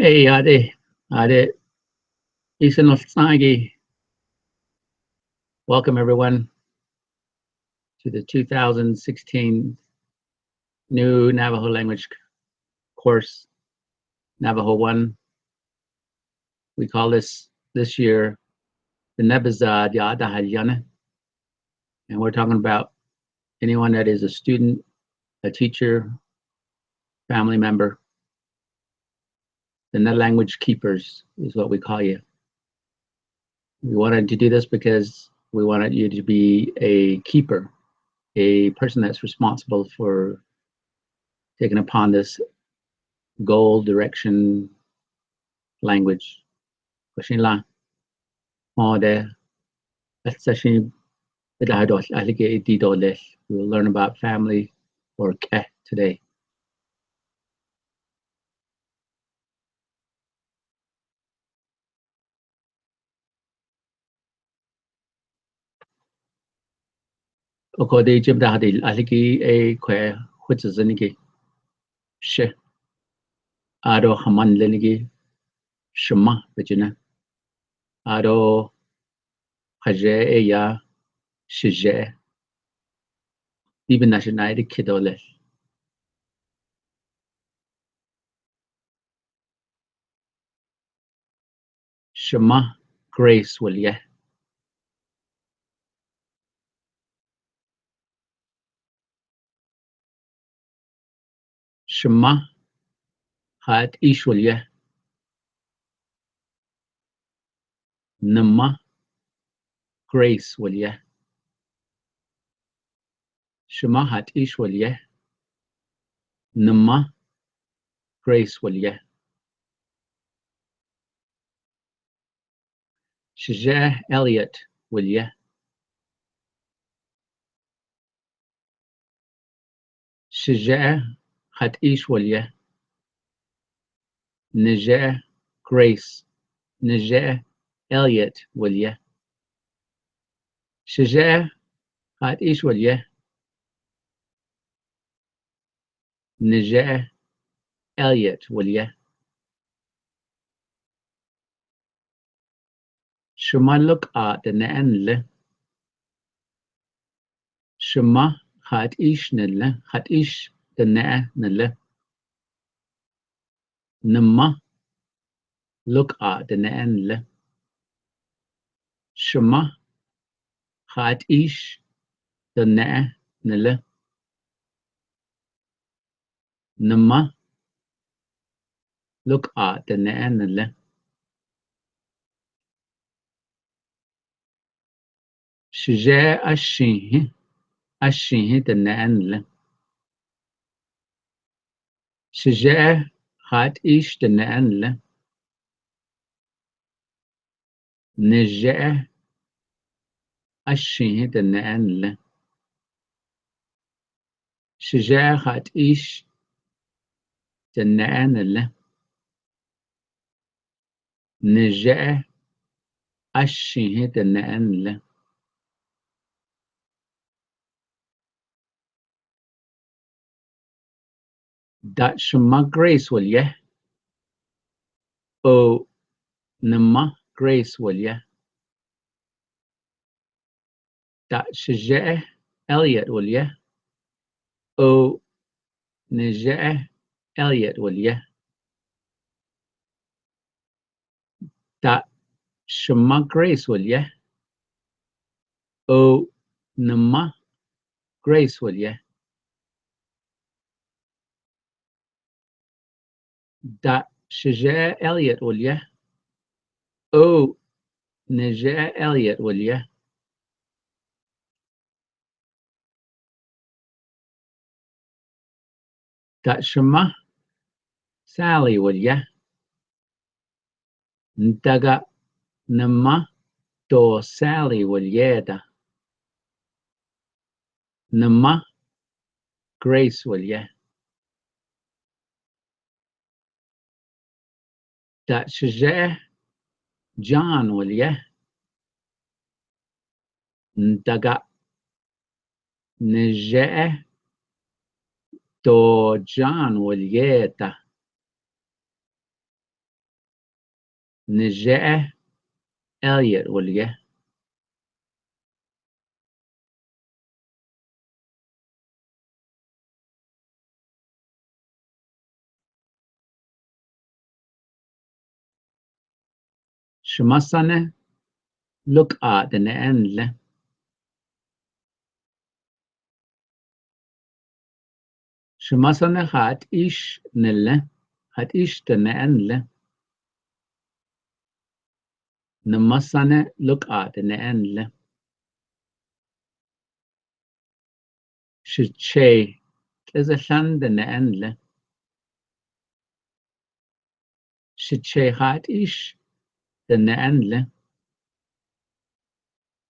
Hey, Ade, Isan Lofsagi. Welcome everyone to the 2016 new Navajo language course, Navajo 1. We call this year the Nebazad Yada Halyana. And we're talking about anyone that is a student, a teacher, family member. The Net Language Keepers is what we call you. We wanted to do this because we wanted you to be a keeper, a person that's responsible for taking upon this goal direction language. We will learn about family or ke today. Okode jim da hadi aliki a que which is zeniki she ado haman lenigi shema vagina ado haje e ya shije even nationality kidole shema grace will ye shema hat ish will ye nama grace will ye shema hat ish will ye nama grace will ye shije Elliot will ye shije hat ish will ye nije grace nije Elliot will ye shije hat ish will ye nije Elliot will ye shema look at the nle shema hat ish nle hat ish the nle nama look at the nle shema hat ish the nle nama look at the nle shije ashin the nle shije hat ish the nle nije ashin the nle shije hat ish the nle nije ashin the nle that shema grace will ye o nama grace will ye that shije Elliot will ye o nije Elliot will ye that shema grace will ye o nama grace will ye that shije Elliot will ye o nije Elliot will ye that shema Sally will ye daga nama to Sally will ye da nama grace will ye that shije John will ye daga nije to John will ye da نجاه Elliot واليه شماسانه look at den ändle شماسانه hat ich nille hat ich den ändle نماسانه look at den ändle شتشي تزلان den ändle شتشي hat ich den ändle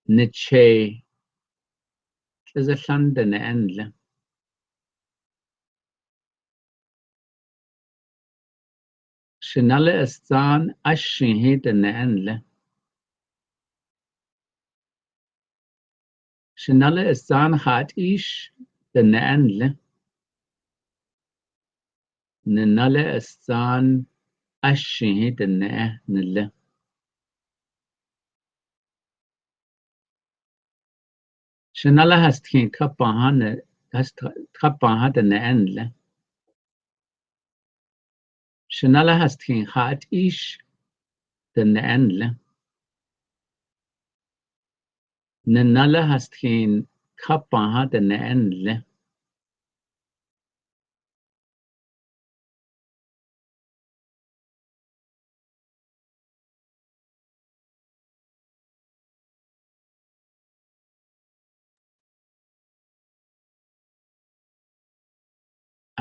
نتشي تزلان den ändle شناله استان اشهي den ändle شناله استان hat ich den ändle نناله استان اشهي den ändle شناله هستكين كباهان هست كباهان den ändle شناله هستكين hat ich den ändle نناله هستكين كباهان den ändle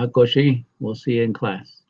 Akoshi, we'll see you in class.